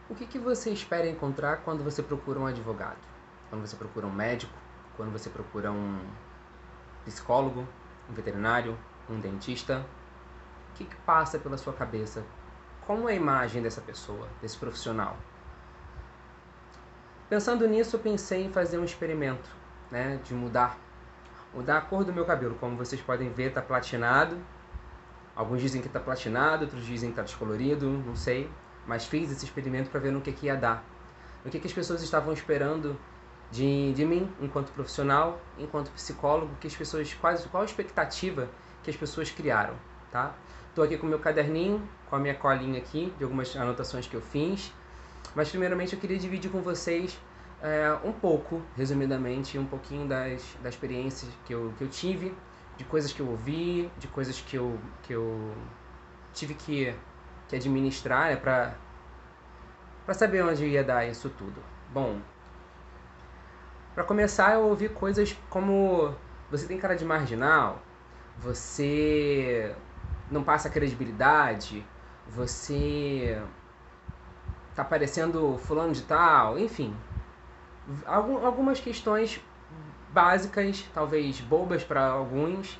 O que você espera encontrar quando você procura um advogado? Quando você procura um médico? Quando você procura um psicólogo? Um veterinário? Um dentista? O que passa pela sua cabeça? Como é a imagem dessa pessoa, desse profissional? Pensando nisso, eu pensei em fazer um experimento, né, de mudar a cor do meu cabelo. Como vocês podem ver, está platinado. Alguns dizem que está platinado, outros dizem que está descolorido, não sei. Mas fiz esse experimento para ver no que ia dar. O que as pessoas estavam esperando de mim, enquanto profissional, enquanto psicólogo, qual a expectativa que as pessoas criaram, tá? Estou aqui com o meu caderninho, com a minha colinha aqui, de algumas anotações que eu fiz. Mas primeiramente eu queria dividir com vocês um pouco, resumidamente, um pouquinho da experiência que eu tive, de coisas que eu ouvi, de coisas que eu tive que administrar, né, para saber onde ia dar isso tudo. Bom, para começar eu ouvi coisas como: você tem cara de marginal, você não passa credibilidade, você tá parecendo fulano de tal, enfim. Algumas questões básicas, talvez bobas para alguns,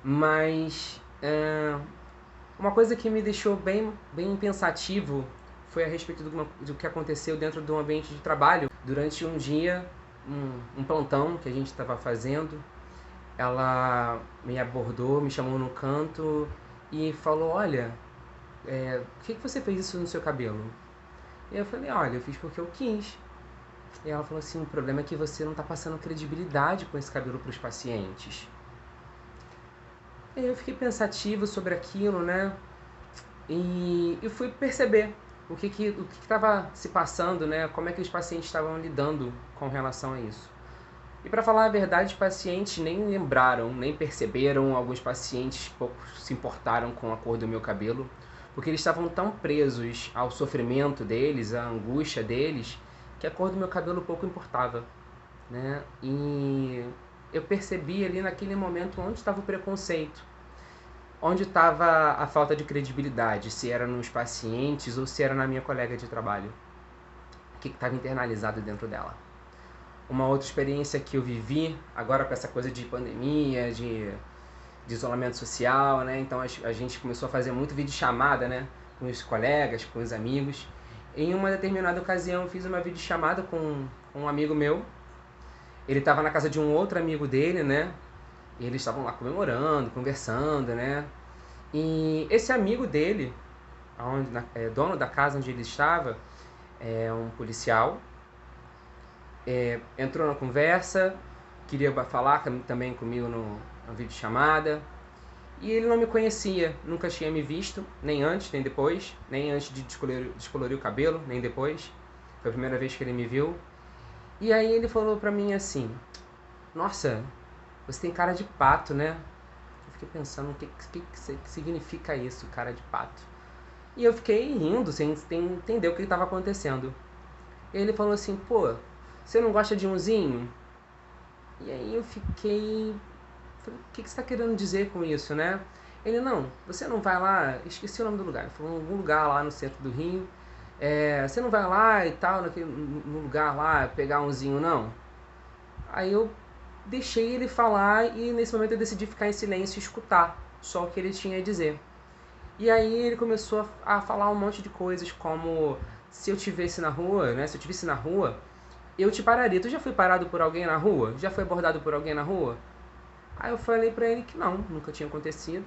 mas uma coisa que me deixou bem pensativo foi a respeito do que aconteceu dentro do ambiente de trabalho. Durante um dia, um plantão que a gente estava fazendo, ela me abordou, me chamou no canto e falou: olha, por que você fez isso no seu cabelo? E eu falei: olha, eu fiz porque eu quis. E ela falou assim: o problema é que você não está passando credibilidade com esse cabelo para os pacientes. E eu fiquei pensativo sobre aquilo, né? E eu fui perceber o que estava se passando, né? Como é que os pacientes estavam lidando com relação a isso. E para falar a verdade, os pacientes nem lembraram, nem perceberam. Alguns pacientes pouco se importaram com a cor do meu cabelo, porque eles estavam tão presos ao sofrimento deles, à angústia deles, que a cor do meu cabelo pouco importava, né? E eu percebi ali naquele momento onde estava o preconceito, onde estava a falta de credibilidade, se era nos pacientes ou se era na minha colega de trabalho, o que estava internalizado dentro dela. Uma outra experiência que eu vivi, agora com essa coisa de pandemia, de isolamento social, né? Então a gente começou a fazer muito videochamada, né? Com os colegas, com os amigos. Em uma determinada ocasião eu fiz uma videochamada com um amigo meu. Ele estava na casa de um outro amigo dele, né? E eles estavam lá comemorando, conversando, né? E esse amigo dele, dono da casa onde ele estava, é um policial, entrou na conversa, queria falar também comigo na videochamada. E ele não me conhecia, nunca tinha me visto, nem antes, nem depois, nem antes de descolorir o cabelo, nem depois. Foi a primeira vez que ele me viu. E aí ele falou pra mim assim: nossa, você tem cara de pato, né? Eu fiquei pensando, o que significa isso, cara de pato? E eu fiquei rindo, sem entender o que estava acontecendo. E ele falou assim: pô, você não gosta de umzinho? E aí eu fiquei... falei: o que você está querendo dizer com isso, né? Ele: não, você não vai lá... esqueci o nome do lugar. Ele falou: em algum lugar lá no centro do Rio. Você não vai lá e tal, no lugar lá, pegar umzinho, não? Aí eu deixei ele falar e nesse momento eu decidi ficar em silêncio e escutar só o que ele tinha a dizer. E aí ele começou a falar um monte de coisas como: se eu te visse na rua, né? Se eu te visse na rua, eu te pararia. Tu já foi parado por alguém na rua? Já foi abordado por alguém na rua? Aí eu falei pra ele que não, nunca tinha acontecido.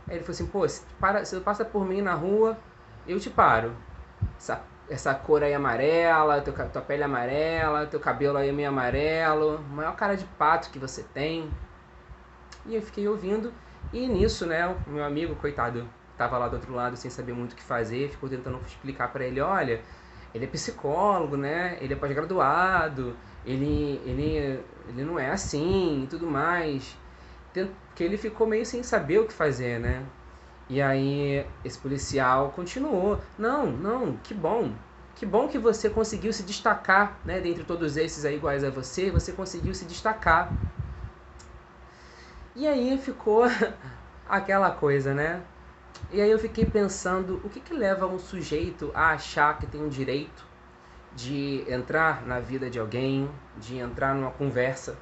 Aí ele falou assim: pô, se você passa por mim na rua, eu te paro. Essa cor aí amarela, tua pele amarela, teu cabelo aí meio amarelo, maior cara de pato que você tem. E eu fiquei ouvindo, e nisso, né, o meu amigo, coitado, tava lá do outro lado sem saber muito o que fazer, ficou tentando explicar pra ele: olha, ele é psicólogo, né, ele é pós-graduado, ele não é assim e tudo mais. Porque ele ficou meio sem saber o que fazer, né? E aí esse policial continuou: não, não, que bom. Que bom que você conseguiu se destacar, né? Dentre todos esses aí iguais a você conseguiu se destacar. E aí ficou aquela coisa, né? E aí eu fiquei pensando: o que leva um sujeito a achar que tem um direito de entrar na vida de alguém, de entrar numa conversa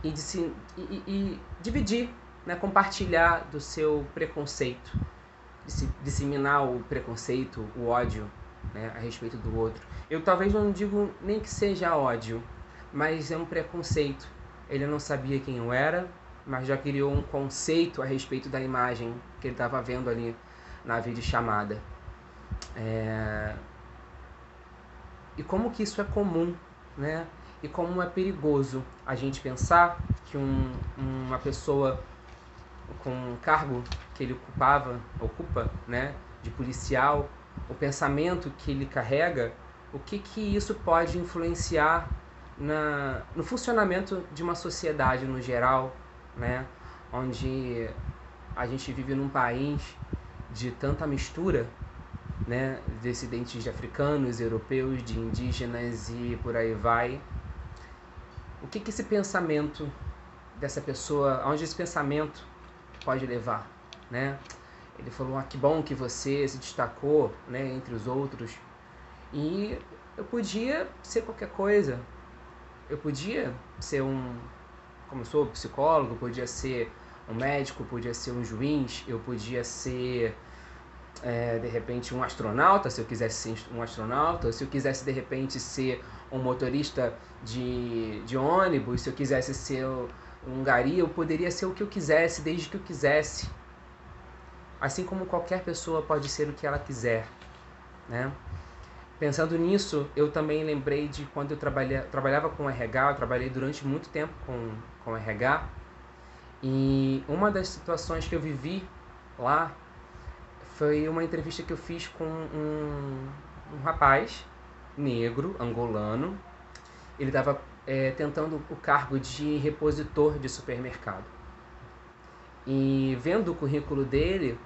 e e dividir, né, compartilhar do seu preconceito, disseminar o preconceito, o ódio, né, a respeito do outro. Eu talvez não digo nem que seja ódio, mas é um preconceito. Ele não sabia quem eu era, mas já criou um conceito a respeito da imagem que ele estava vendo ali na videochamada. E como que isso é comum, né? E como é perigoso a gente pensar que uma pessoa com um cargo que ele ocupa, né, de policial, o pensamento que ele carrega, o que isso pode influenciar no funcionamento de uma sociedade no geral, né, onde a gente vive num país de tanta mistura, né, descendentes de africanos, europeus, de indígenas e por aí vai. O que esse pensamento dessa pessoa, aonde esse pensamento pode levar, né? Ele falou, que bom que você se destacou, né, entre os outros. E eu podia ser qualquer coisa. Eu podia ser como eu sou psicólogo, podia ser um médico, podia ser um juiz, eu podia ser de repente um astronauta, se eu quisesse ser um astronauta, ou se eu quisesse de repente ser um motorista de ônibus, se eu quisesse ser um gari, eu poderia ser o que eu quisesse, desde que eu quisesse. Assim como qualquer pessoa pode ser o que ela quiser, né? Pensando nisso, eu também lembrei de quando eu trabalhava com RH, eu trabalhei durante muito tempo com RH, e uma das situações que eu vivi lá foi uma entrevista que eu fiz com um rapaz negro, angolano. Ele estava tentando o cargo de repositor de supermercado. E vendo o currículo dele,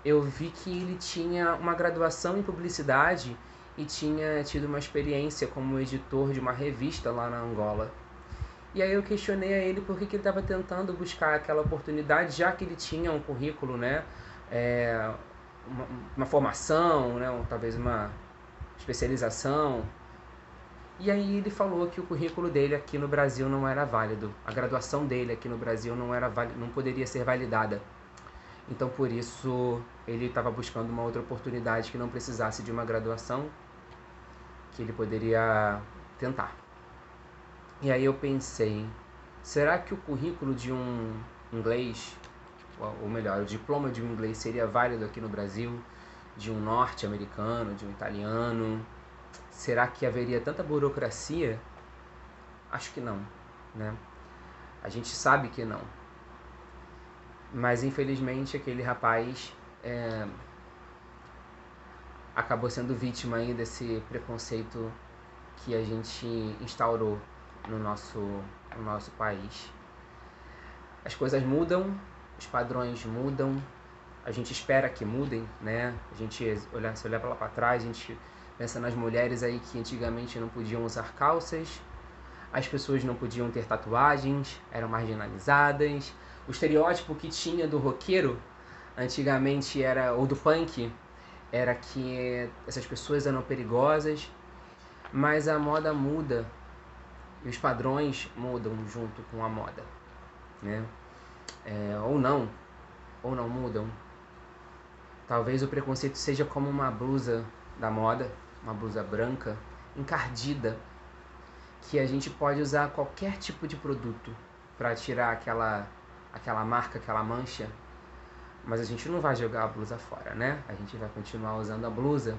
eu vi que ele tinha uma graduação em publicidade e tinha tido uma experiência como editor de uma revista lá na Angola. E aí eu questionei a ele por que ele estava tentando buscar aquela oportunidade, já que ele tinha um currículo, né, uma formação, né, ou talvez uma especialização. E aí ele falou que o currículo dele aqui no Brasil não era válido, a graduação dele aqui no Brasil não poderia ser validada. Então por isso ele estava buscando uma outra oportunidade que não precisasse de uma graduação, que ele poderia tentar. E aí eu pensei, será que o currículo de um inglês, ou melhor, o diploma de um inglês seria válido aqui no Brasil, de um norte-americano, de um italiano? Será que haveria tanta burocracia? Acho que não, né? A gente sabe que não. Mas infelizmente aquele rapaz acabou sendo vítima aí desse preconceito que a gente instaurou no nosso país. As coisas mudam, os padrões mudam, a gente espera que mudem, né? Se olhar para trás, a gente pensa nas mulheres aí que antigamente não podiam usar calças, as pessoas não podiam ter tatuagens, eram marginalizadas. O estereótipo que tinha do roqueiro antigamente ou do punk, era que essas pessoas eram perigosas, mas a moda muda e os padrões mudam junto com a moda, né? Ou não mudam. Talvez o preconceito seja como uma blusa da moda, uma blusa branca, encardida, que a gente pode usar qualquer tipo de produto para tirar aquela marca, aquela mancha, mas a gente não vai jogar a blusa fora, né? A gente vai continuar usando a blusa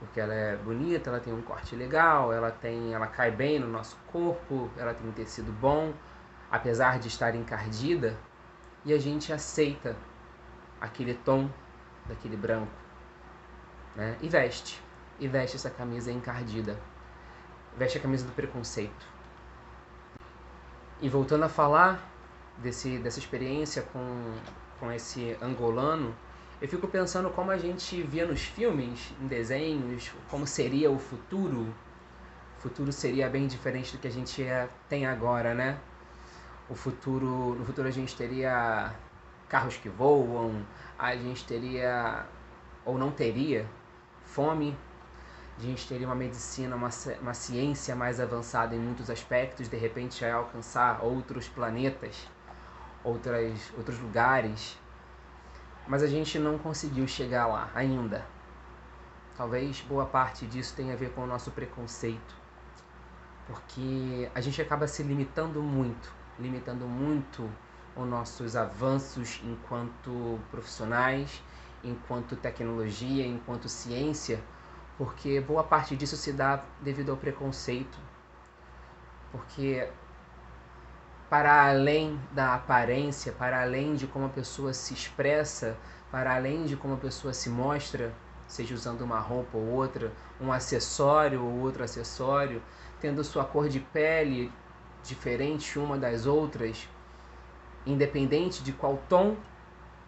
porque ela é bonita, ela tem um corte legal, ela cai bem no nosso corpo, ela tem um tecido bom, apesar de estar encardida, e a gente aceita aquele tom daquele branco, né? E veste essa camisa encardida, veste a camisa do preconceito. E voltando a falar dessa experiência com esse angolano, eu fico pensando como a gente via nos filmes, em desenhos, como seria o futuro. O futuro seria bem diferente do que a gente tem agora, né? No futuro a gente teria carros que voam, a gente teria, ou não teria, fome, a gente teria uma medicina, uma ciência mais avançada em muitos aspectos, de repente já alcançar outros planetas, outros lugares, mas a gente não conseguiu chegar lá ainda. Talvez boa parte disso tenha a ver com o nosso preconceito, porque a gente acaba se limitando muito os nossos avanços enquanto profissionais, enquanto tecnologia, enquanto ciência, porque boa parte disso se dá devido ao preconceito. Porque para além da aparência, para além de como a pessoa se expressa, para além de como a pessoa se mostra, seja usando uma roupa ou outra, um acessório ou outro acessório, tendo sua cor de pele diferente uma das outras, independente de qual tom,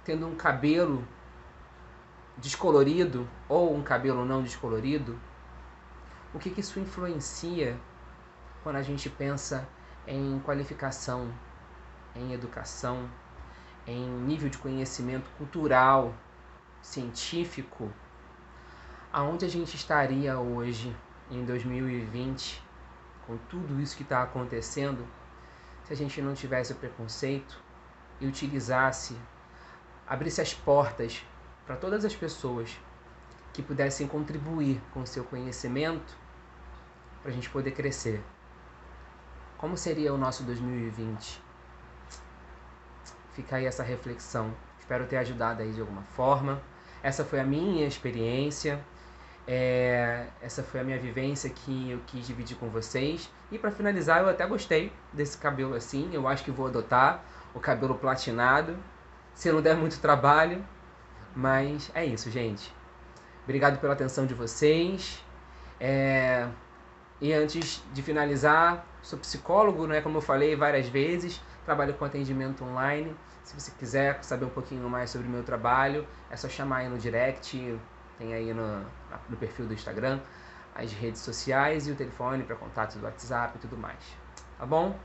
tendo um cabelo descolorido ou um cabelo não descolorido, o que isso influencia quando a gente pensa em qualificação, em educação, em nível de conhecimento cultural, científico? Aonde a gente estaria hoje, em 2020, com tudo isso que está acontecendo, se a gente não tivesse o preconceito e utilizasse, abrisse as portas para todas as pessoas que pudessem contribuir com o seu conhecimento para a gente poder crescer? Como seria o nosso 2020? Fica aí essa reflexão. Espero ter ajudado aí de alguma forma. Essa foi a minha experiência. Essa foi a minha vivência que eu quis dividir com vocês. E para finalizar, eu até gostei desse cabelo assim. Eu acho que vou adotar o cabelo platinado, se não der muito trabalho. Mas é isso, gente. Obrigado pela atenção de vocês. E antes de finalizar, sou psicólogo, né? Como eu falei várias vezes, trabalho com atendimento online. Se você quiser saber um pouquinho mais sobre o meu trabalho, é só chamar aí no direct, tem aí no perfil do Instagram, as redes sociais e o telefone para contatos do WhatsApp e tudo mais. Tá bom?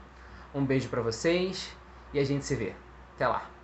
Um beijo para vocês e a gente se vê. Até lá!